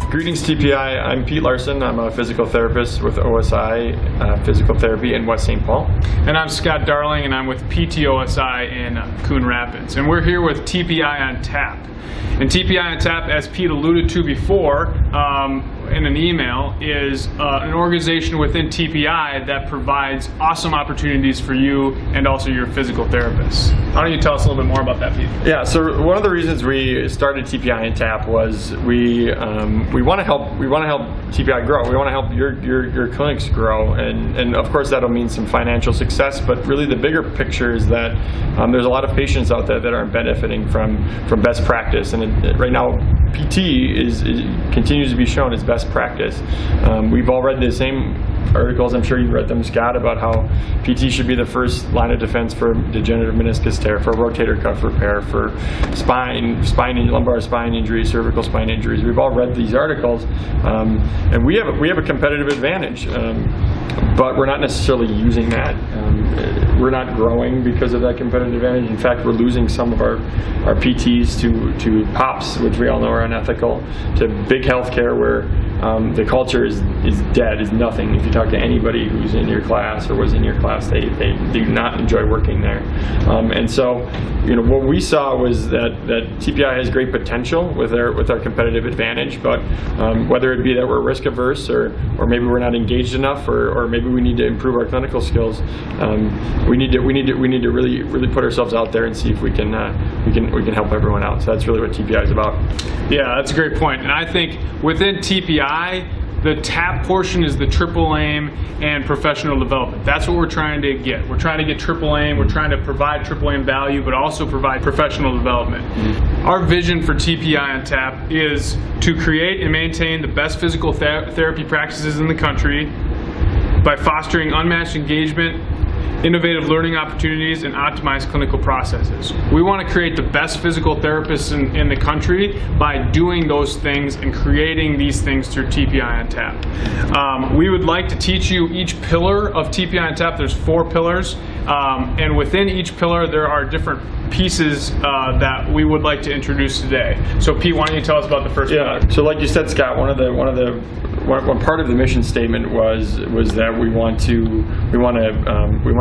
Greetings TPI, I'm Pete Larson. I'm a physical therapist with OSI Physical Therapy in West St. Paul. And I'm Scott Darling, and I'm with PTOSI in Coon Rapids. And we're here with TPI on Tap. And TPI on Tap, as Pete alluded to before in an email, is an organization within TPI that provides awesome opportunities for you and also your physical therapist. Why don't you tell us a little bit more about that, Pete? Yeah, so one of the reasons we started TPI on Tap was we want to help TPI grow. We want to help your clinics grow, and of course that'll mean some financial success. But really, the bigger picture is that there's a lot of patients out there that aren't benefiting from best practice, and right now PT continues to be shown as best practice. We've all read the same articles, I'm sure you've read them, Scott, about how PT should be the first line of defense for degenerative meniscus tear, for rotator cuff repair, for lumbar spine injuries, cervical spine injuries. We've all read these articles, and we have a competitive advantage, but we're not necessarily using that. We're not growing because of that competitive advantage. In fact, we're losing some of our PTs to POPs, which we all know are unethical, to big healthcare where the culture is dead, is nothing. If you talk to anybody who's in your class or was in your class, they do not enjoy working there. And so, what we saw was that TPI has great potential with our competitive advantage, but whether it be that we're risk averse or maybe we're not engaged enough, or maybe we need to improve our clinical skills, we need to really put ourselves out there and see if we can help everyone out. So that's really what TPI is about. Yeah, that's a great point. And I think within TPI, the TAP portion is the triple aim and professional development. That's what we're trying to get. We're trying to get triple aim, we're trying to provide triple aim value, but also provide professional development. Our vision for TPI on Tap is to create and maintain the best physical therapy practices in the country by fostering unmatched engagement, innovative learning opportunities, and optimized clinical processes. We want to create the best physical therapists in the country by doing those things and creating these things through TPI on Tap. We would like to teach you each pillar of TPI on Tap. There's 4 pillars, and within each pillar there are different pieces that we would like to introduce today. So Pete, why don't you tell us about the first pillar? So like you said, Scott, one part of the mission statement was that we want to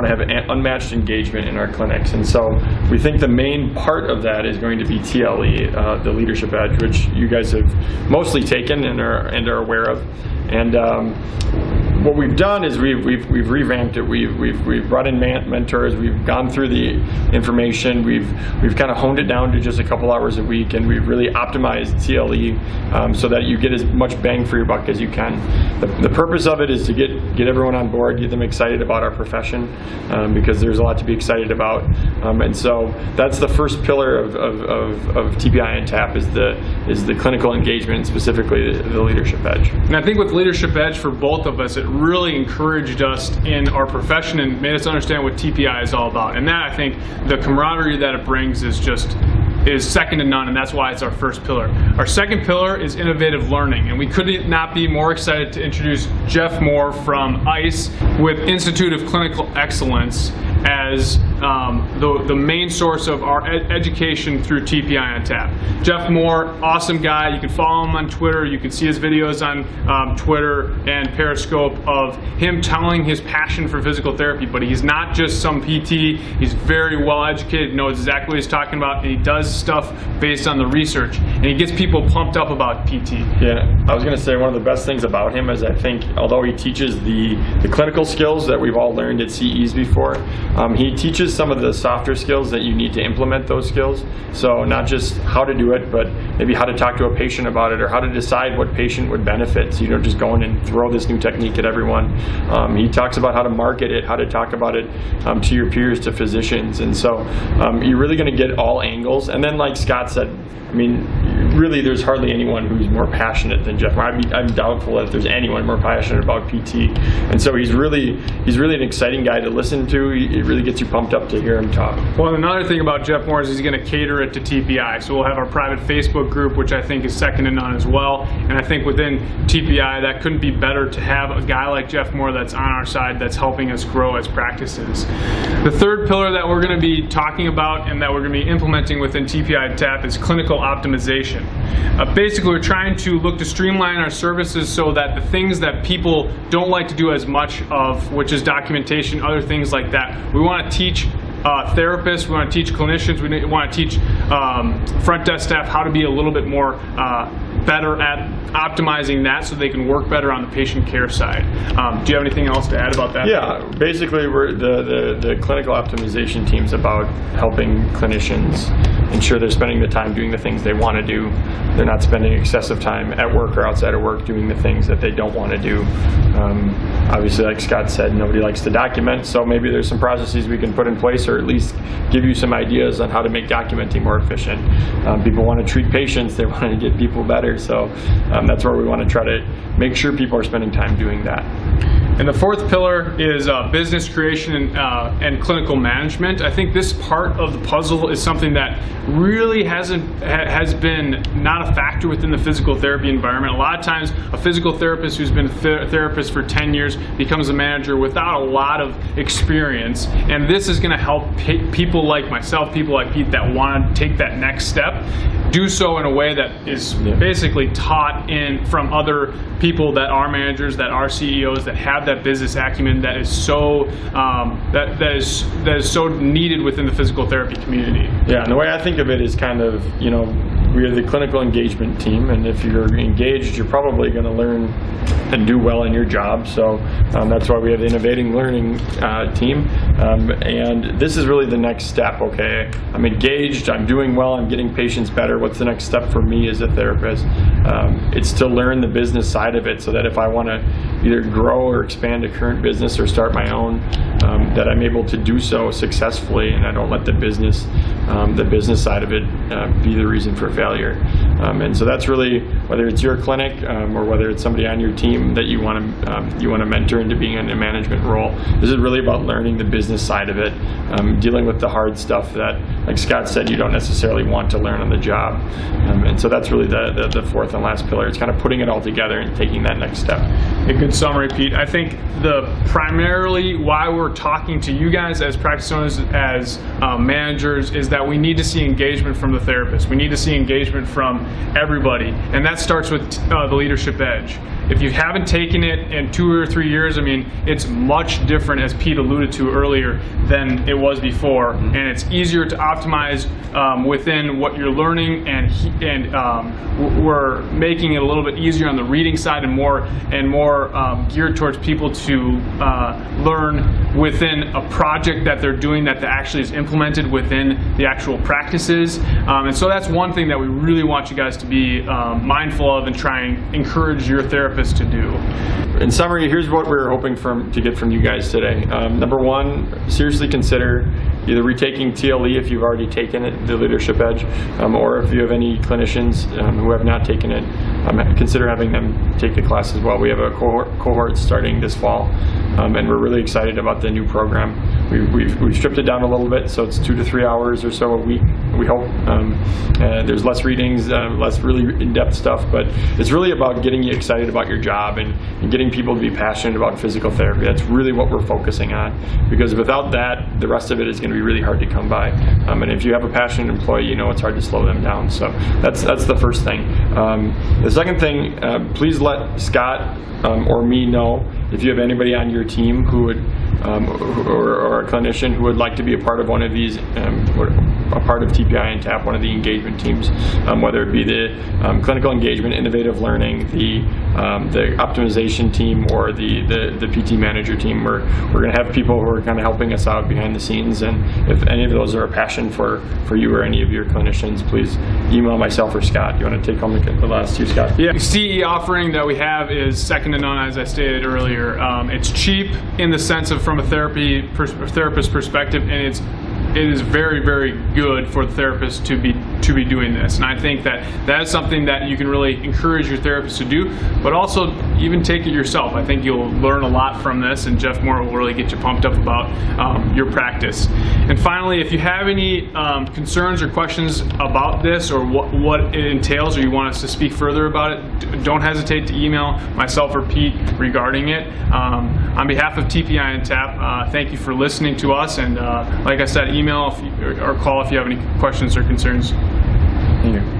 have unmatched engagement in our clinics, and so we think the main part of that is going to be TLE, the Leadership Edge, which you guys have mostly taken and are aware of. And what we've done is we've revamped it. We've brought in mentors. We've gone through the information. We've kind of honed it down to just a couple hours a week, and we've really optimized TLE so that you get as much bang for your buck as you can. The purpose of it is to get everyone on board, get them excited about our profession, because there's a lot to be excited about. And so that's the first pillar of TPI and TAP is the clinical engagement, specifically the Leadership Edge. And I think with Leadership Edge for both of us, it really encouraged us in our profession and made us understand what TPI is all about. And that, I think, the camaraderie that it brings is second to none, and that's why it's our first pillar. Our second pillar is innovative learning, and we could not be more excited to introduce Jeff Moore from ICE with Institute of Clinical Excellence as the main source of our education through TPI on Tap. Jeff Moore, awesome guy. You can follow him on Twitter. You can see his videos on Twitter and Periscope of him telling his passion for physical therapy, but he's not just some PT. He's very well educated, knows exactly what he's talking about, and he does stuff based on the research, and he gets people pumped up about PT. Yeah, I was going to say one of the best things about him is I think although he teaches the clinical skills that we've all learned at CEs before, he teaches some of the softer skills that you need to implement those skills. So not just how to do it, but maybe how to talk to a patient about it, or how to decide what patient would benefit. So you don't just go in and throw this new technique at everyone. He talks about how to market it, how to talk about it to your peers, to physicians. And so you're really going to get all angles. And then like Scott said, I mean, really there's hardly anyone who's more passionate than Jeff. I'm doubtful if there's anyone more passionate about PT. And so he's really an exciting guy to listen to. It really gets you pumped up to hear him talk. Well, another thing about Jeff Moore is he's going to cater it to TPI. So we'll have our private Facebook group, which I think is second to none as well. And I think within TPI, that couldn't be better to have a guy like Jeff Moore that's on our side that's helping us grow as practices. The third pillar that we're going to be talking about and that we're going to be implementing within TPI TAP is clinical optimization. Basically, we're trying to look to streamline our services so that the things that people don't like to do as much of, which is documentation, other things like that, we want to teach therapists, we want to teach clinicians, we want to teach front desk staff how to be a little bit more better at optimizing that so they can work better on the patient care side. Do you have anything else to add about that? Yeah, basically we're the clinical optimization team's about helping clinicians ensure they're spending the time doing the things they want to do. They're not spending excessive time at work or outside of work doing the things that they don't want to do. Obviously, like Scott said, nobody likes to document, so maybe there's some processes we can put in place or at least give you some ideas on how to make documenting more efficient. People want to treat patients, they want to get people better, so that's where we want to try to make sure people are spending time doing that. And the fourth pillar is business creation and clinical management. I think this part of the puzzle is something that really has been not a factor within the physical therapy environment. A lot of times a physical therapist who's been a therapist for 10 years becomes a manager without a lot of experience. And this is going to help people like myself, people like Pete that want to take that next step, do so in a way that is basically taught from other people that are managers, that are CEOs, that have that business acumen that is so that is so needed within the physical therapy community. Yeah, and the way I think of it is kind of, we are the clinical engagement team, and if you're engaged, you're probably going to learn and do well in your job. So that's why we have the Innovating Learning team. And this is really the next step, okay? I'm engaged, I'm doing well, I'm getting patients better. What's the next step for me as a therapist? It's to learn the business side of it so that if I want to either grow or expand a current business or start my own, that I'm able to do so successfully and I don't let the business side of it be the reason for failure. And so that's really, whether it's your clinic or whether it's somebody on your team that you want to mentor into being in a management role, this is really about learning the business side of it, dealing with the hard stuff that, like Scott said, you don't necessarily want to learn on the job. And so that's really the fourth and last pillar. It's kind of putting it all together and taking that next step. A good summary, Pete. I think primarily why we're talking to you guys as practice owners, as managers, is that we need to see engagement from the therapist. We need to see engagement from everybody, and that starts with the leadership edge. If you haven't taken it in 2 or 3 years, I mean, it's much different, as Pete alluded to earlier, than it was before, and it's easier to optimize within what you're learning, and we're making it a little bit easier on the reading side and more geared towards people to learn within a project that they're doing that actually is implemented within the actual practices. And so that's one thing that we really want you guys to be mindful of and try and encourage your therapist to do. In summary, here's what we're hoping to get from you guys today. Number one, seriously consider either retaking TLE if you've already taken it, the Leadership Edge, or if you have any clinicians who have not taken it, consider having them take the class as well. We have a cohort starting this fall, and we're really excited about the new program. We've stripped it down a little bit, so it's 2 to 3 hours or so a week, we hope. There's less readings, less really in-depth stuff, but it's really about getting you excited about your job and getting people to be passionate about physical therapy. That's really what we're focusing on, because without that, the rest of it is going to be really hard to come by. And if you have a passionate employee, it's hard to slow them down. So that's the first thing. The second thing, please let Scott or me know if you have anybody on your team who would, or a clinician who would like to be a part of one of these, a part of TPI and TAP, one of the engagement teams, whether it be the clinical engagement, innovative learning, the optimization team, or the PT manager team. We're going to have people who are kind of helping us out behind the scenes, and if any of those are a passion for you or any of your clinicians, please email myself or Scott. You want to take home the last two, Scott? Yeah, the CE offering that we have is second to none, as I stated earlier. It's cheap in the sense of from a therapist perspective, and it's it is very, very good for the therapist to be doing this. And I think that is something that you can really encourage your therapist to do, but also even take it yourself. I think you'll learn a lot from this, and Jeff Moore will really get you pumped up about your practice. And finally, if you have any concerns or questions about this or what it entails, or you want us to speak further about it, don't hesitate to email myself or Pete regarding it. On behalf of TPI and TAP, thank you for listening to us, and like I said, email or call if you have any questions or concerns. Thank you.